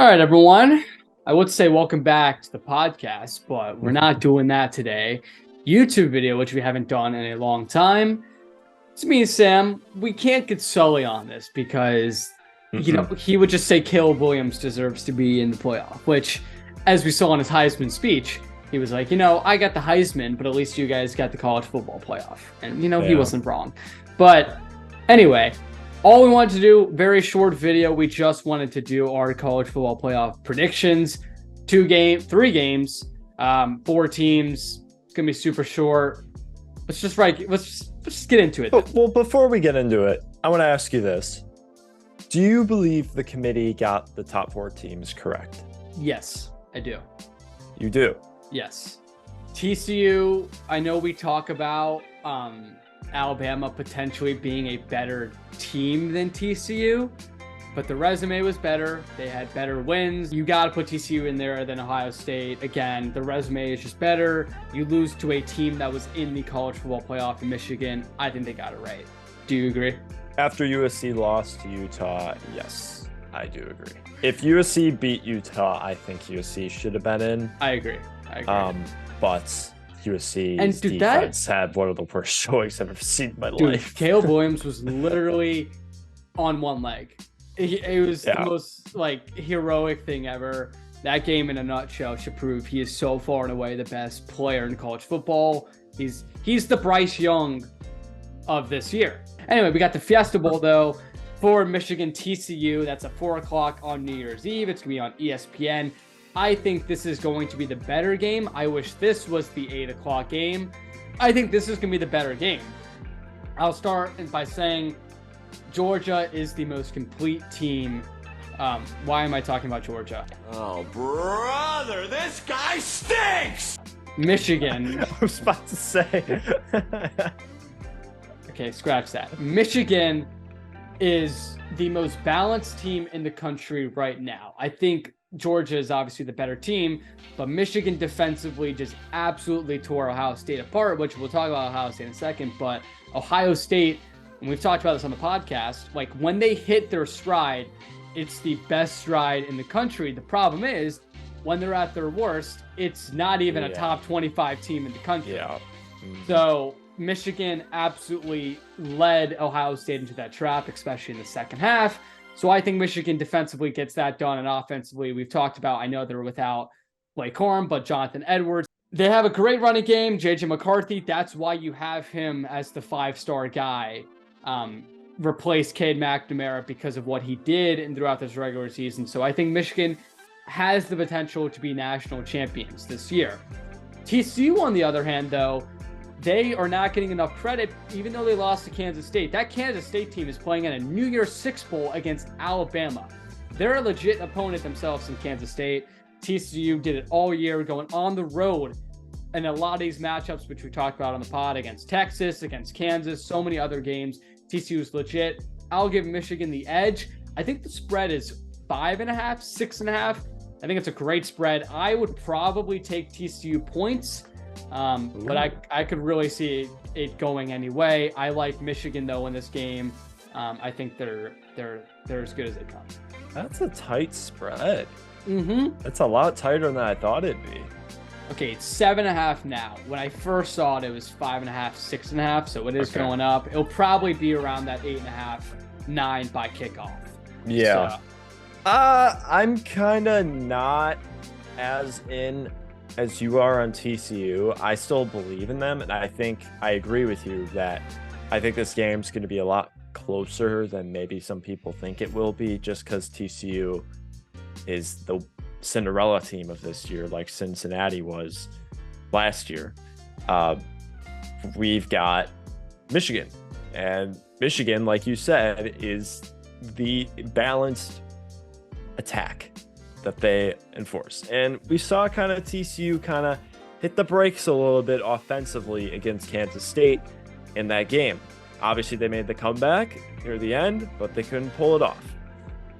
All right, everyone. I would say welcome back to the podcast, but we're not doing that today. YouTube video, which we haven't done in a long time. It's me and Sam. We can't get Sully on this because, he would just say Caleb Williams deserves to be in the playoff, which, as we saw in his Heisman speech, he was like, I got the Heisman, but at least you guys got the college football playoff. And, he wasn't wrong. But anyway, all we wanted to do, very short video. We just wanted to do our college football playoff predictions. 3 games, 4 teams. It's gonna be super short. Let's just get into it. Well, before we get into it, I want to ask you this: do you believe the committee got the top 4 teams correct? Yes, I do. You do? Yes. TCU. I know we talk about Alabama potentially being a better team than TCU, but the resume was better. They had better wins. You got to put TCU in there than Ohio State. Again, the resume is just better. You lose to a team that was in the college football playoff in Michigan. I think they got it right. Do you agree? After USC lost to Utah, yes, I do agree. If USC beat Utah, I think USC should have been in. I agree. But USC's defense had one of the worst showings I've ever seen in my life. Caleb Williams was literally on one leg. It was the most heroic thing ever. That game in a nutshell should prove he is so far and away the best player in college football. He's the Bryce Young of this year. Anyway, we got the Fiesta Bowl though for Michigan TCU. That's at 4:00 on New Year's Eve. It's gonna be on ESPN. I think this is going to be the better game. I wish this was the 8:00 game. I think this is going to be the better game. I'll start by saying Georgia is the most complete team. Why am I talking about Georgia? Oh, brother, this guy stinks! Michigan. I was about to say. Okay, scratch that. Michigan is the most balanced team in the country right now. I think Georgia is obviously the better team, but Michigan defensively just absolutely tore Ohio State apart, which we'll talk about Ohio State in a second. But Ohio State, and we've talked about this on the podcast, when they hit their stride, it's the best stride in the country. The problem is when they're at their worst, it's not even a top 25 team in the country. So Michigan absolutely led Ohio State into that trap, especially in the second half. So I think Michigan defensively gets that done, and offensively, we've talked about, I know they're without Blake Corum, but Jonathan Edwards. They have a great running game. JJ McCarthy, that's why you have him as the 5-star guy. Replace Cade McNamara because of what he did and throughout this regular season. So I think Michigan has the potential to be national champions this year. TCU, on the other hand, though, they are not getting enough credit, even though they lost to Kansas State. That Kansas State team is playing in a New Year's Six Bowl against Alabama. They're a legit opponent themselves in Kansas State. TCU did it all year, going on the road. And a lot of these matchups, which we talked about on the pod, against Texas, against Kansas, so many other games, TCU is legit. I'll give Michigan the edge. I think the spread is 5.5, 6.5. I think it's a great spread. I would probably take TCU points. But I could really see it going anyway. I like Michigan though in this game. I think they're as good as they come. That's a tight spread. That's a lot tighter than I thought it'd be. Okay, it's 7.5 now. When I first saw it, it was 5.5, 6.5. So it is going up. It'll probably be around that 8.5, 9 by kickoff. Yeah. So. I'm kind of not as in as you are on TCU. I still believe in them, and I think I agree with you that I think this game's going to be a lot closer than maybe some people think it will be, just because TCU is the Cinderella team of this year, like Cincinnati was last year. We've got Michigan, and Michigan, like you said, is the balanced attack that they enforce. And we saw kind of TCU kind of hit the brakes a little bit offensively against Kansas State in that game. Obviously, they made the comeback near the end, but they couldn't pull it off.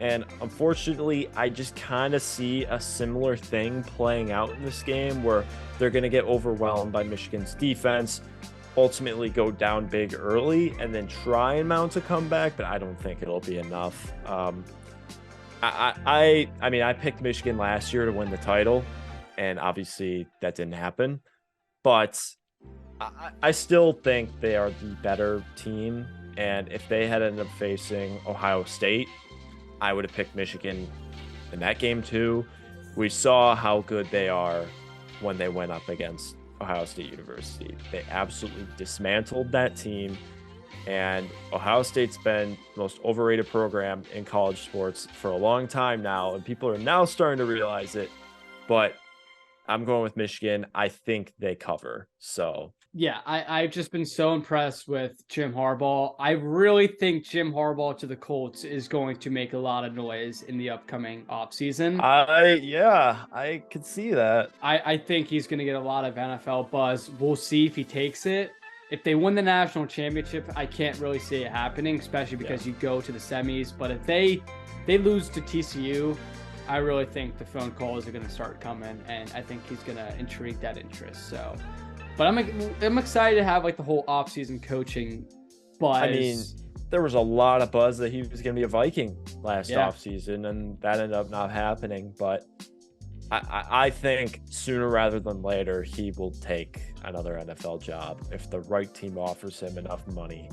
And unfortunately, I just kind of see a similar thing playing out in this game where they're going to get overwhelmed by Michigan's defense, ultimately go down big early, and then try and mount a comeback, but I don't think it'll be enough. I mean, I picked Michigan last year to win the title, and obviously that didn't happen. But I still think they are the better team. And if they had ended up facing Ohio State, I would have picked Michigan in that game too. We saw how good they are when they went up against Ohio State University. They absolutely dismantled that team. And Ohio State's been the most overrated program in college sports for a long time now. And people are now starting to realize it. But I'm going with Michigan. I think they cover. So Yeah, I've just been so impressed with Jim Harbaugh. I really think Jim Harbaugh to the Colts is going to make a lot of noise in the upcoming offseason. I could see that. I think he's going to get a lot of NFL buzz. We'll see if he takes it. If they win the national championship, I can't really see it happening, especially because you go to the semis. But if they lose to TCU, I really think the phone calls are going to start coming, and I think he's going to intrigue that interest. So, but I'm excited to have like the whole offseason coaching buzz. I mean, there was a lot of buzz that he was going to be a Viking last offseason, and that ended up not happening. But I think sooner rather than later, he will take another NFL job if the right team offers him enough money.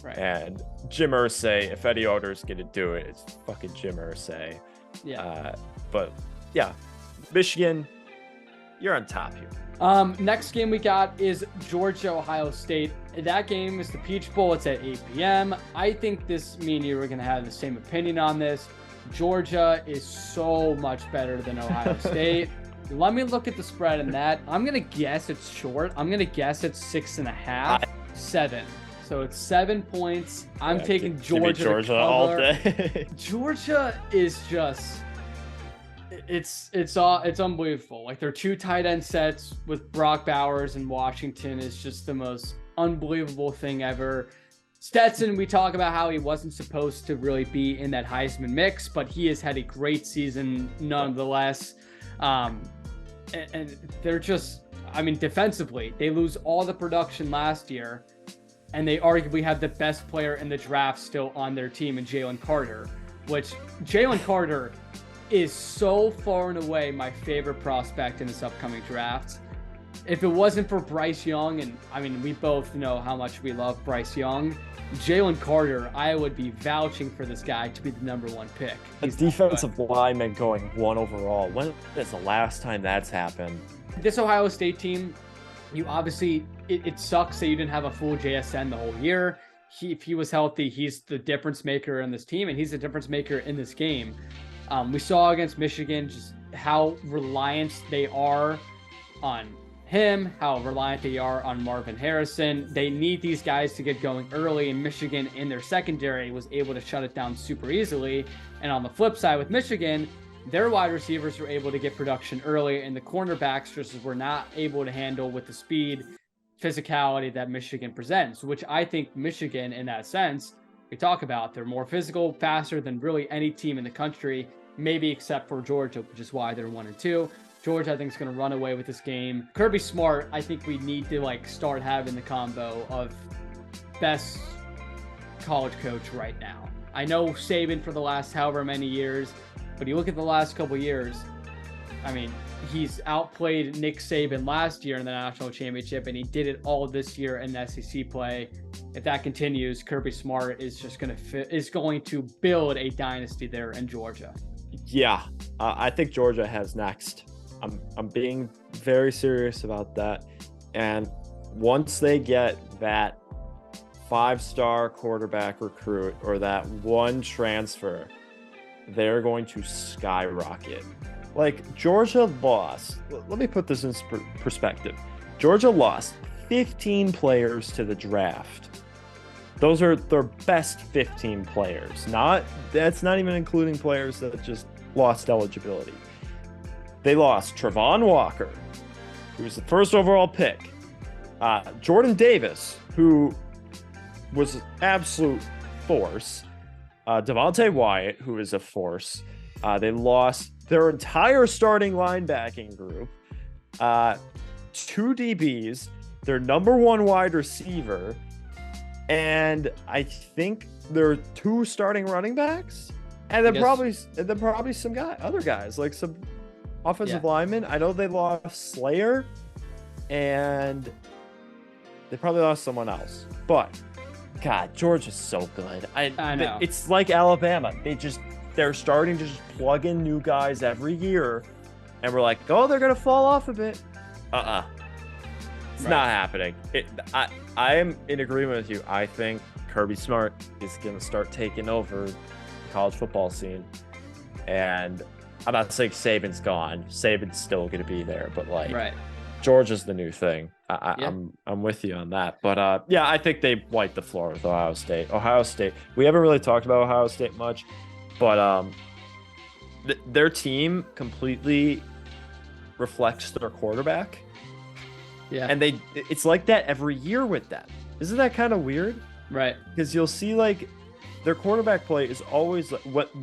Right. And Jim Irsay, if Eddie Yoder's going to do it, it's fucking Jim Irsay. Yeah. But yeah, Michigan, you're on top here. Next game we got is Georgia, Ohio State. That game is the Peach Bowl. It's at 8 p.m. I think me and you are going to have the same opinion on this. Georgia is so much better than Ohio State. Let me look at the spread in that. I'm going to guess it's short. I'm going to guess it's 6.5, 7. So it's 7 points. I'm taking Georgia to cover. All day. Georgia is just... It's unbelievable. Like their 2 tight end sets with Brock Bowers and Washington is just the most unbelievable thing ever. Stetson, we talk about how he wasn't supposed to really be in that Heisman mix, but he has had a great season nonetheless. And they're just, I mean, defensively, they lose all the production last year, and they arguably have the best player in the draft still on their team in Jalen Carter, which Jalen Carter is so far and away my favorite prospect in this upcoming draft. If it wasn't for Bryce Young, and I mean, we both know how much we love Bryce Young, Jalen Carter, I would be vouching for this guy to be the number 1 pick. A defensive lineman going 1 overall. When is the last time that's happened? This Ohio State team, you obviously, it sucks that you didn't have a full JSN the whole year. If he was healthy, he's the difference maker in this team, and he's the difference maker in this game. We saw against Michigan just how reliant they are on him, how reliant they are on Marvin Harrison. They need these guys to get going early, and Michigan in their secondary was able to shut it down super easily. And on the flip side with Michigan, their wide receivers were able to get production early, and the cornerbacks just were not able to handle with the speed, physicality that Michigan presents, which I think Michigan, in that sense, we talk about, they're more physical, faster than really any team in the country, maybe except for Georgia, which is why they're 1-2. Georgia, I think, is going to run away with this game. Kirby Smart, I think we need to start having the combo of best college coach right now. I know Saban for the last however many years, but you look at the last couple years, I mean, he's outplayed Nick Saban last year in the national championship, and he did it all this year in SEC play. If that continues, Kirby Smart is just going to build a dynasty there in Georgia. Yeah, I think Georgia has next. I'm being very serious about that. And once they get that 5-star quarterback recruit or that one transfer, they're going to skyrocket. Like, Georgia lost. Let me put this in perspective. Georgia lost 15 players to the draft. Those are their best 15 players. That's not even including players that just lost eligibility. They lost Travon Walker, who was the first overall pick. Jordan Davis, who was an absolute force. Devontae Wyatt, who is a force. They lost their entire starting linebacking group. 2 DBs, their number 1 wide receiver, and I think there are 2 starting running backs. And then probably some other guys, like some offensive linemen. I know they lost Slayer, and they probably lost someone else. But God, Georgia's so good. I know. It's like Alabama. They're starting to just plug in new guys every year, and we're like, oh, they're gonna fall off a bit. It's not happening. I am in agreement with you. I think Kirby Smart is gonna start taking over the college football scene, and I'm not saying Saban's gone. Saban's still gonna be there, but Georgia's the new thing. I'm with you on that. But I think they wiped the floor with Ohio State. We haven't really talked about Ohio State much, but their team completely reflects their quarterback. Yeah. And it's like that every year with them. Isn't that kind of weird? Right. Because you'll see their quarterback play is always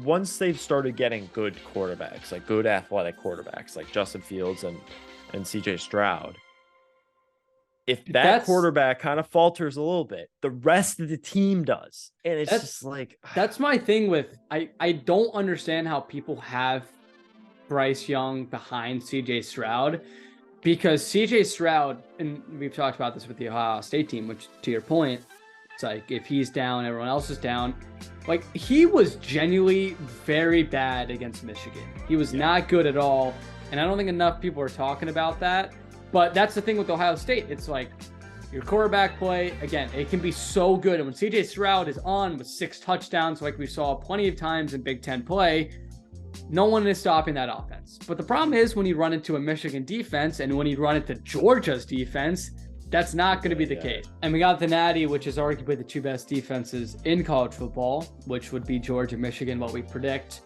once they've started getting good quarterbacks, like good athletic quarterbacks, like Justin Fields and CJ Stroud. If that quarterback kind of falters a little bit, the rest of the team does. And it's just like... That's my thing with... I don't understand how people have Bryce Young behind CJ Stroud, because CJ Stroud, and we've talked about this with the Ohio State team, which, to your point, it's like if he's down, everyone else is down. Like, he was genuinely very bad against Michigan. He was not good at all. And I don't think enough people are talking about that. But that's the thing with Ohio State. It's like your quarterback play, again, it can be so good. And when CJ Stroud is on with 6 touchdowns, like we saw plenty of times in Big Ten play, no one is stopping that offense. But the problem is when you run into a Michigan defense and when you run into Georgia's defense, that's not going to be the case. And we got the Natty, which is arguably the 2 best defenses in college football, which would be Georgia, Michigan, what we predict.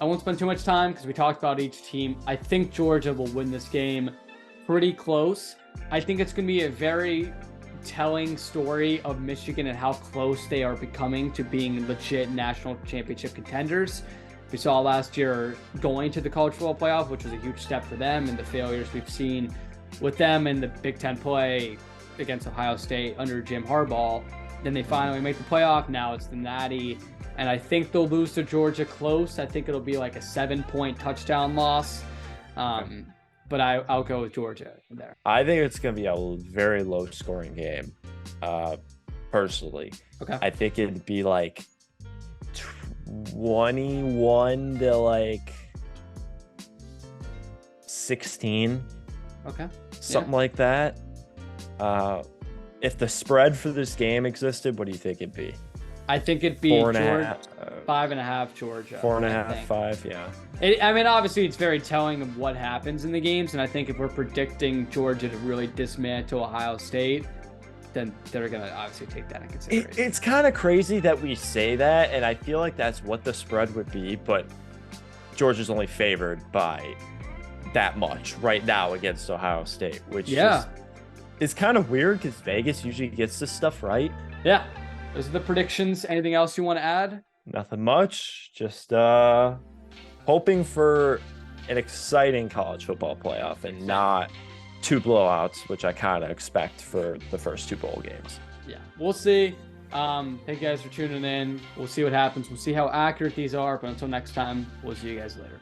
I won't spend too much time because we talked about each team. I think Georgia will win this game pretty close. I think it's going to be a very telling story of Michigan and how close they are becoming to being legit national championship contenders. We saw last year going to the college football playoff, which was a huge step for them, and the failures we've seen with them in the Big Ten play against Ohio State under Jim Harbaugh. Then they finally make the playoff. Now it's the Natty, and I think they'll lose to Georgia close. I think it'll be like a 7-point touchdown loss. But I'll go with Georgia there. I think it's going to be a very low-scoring game, personally. Okay. I think it'd be like 21 to 16. Okay. Something like that. If the spread for this game existed, what do you think it'd be? I think it'd be 5.5 Georgia. 4.5, 5, yeah. I mean, obviously, it's very telling of what happens in the games, and I think if we're predicting Georgia to really dismantle Ohio State, then they're going to obviously take that in consideration. It's kind of crazy that we say that, and I feel like that's what the spread would be, but Georgia's only favored by that much right now against Ohio State, which is kind of weird because Vegas usually gets this stuff right. Yeah. Those are the predictions. Anything else you want to add? Nothing much. Just hoping for an exciting college football playoff and not 2 blowouts, which I kind of expect for the first 2 bowl games. Yeah, we'll see. Thank you guys for tuning in. We'll see what happens. We'll see how accurate these are. But until next time, we'll see you guys later.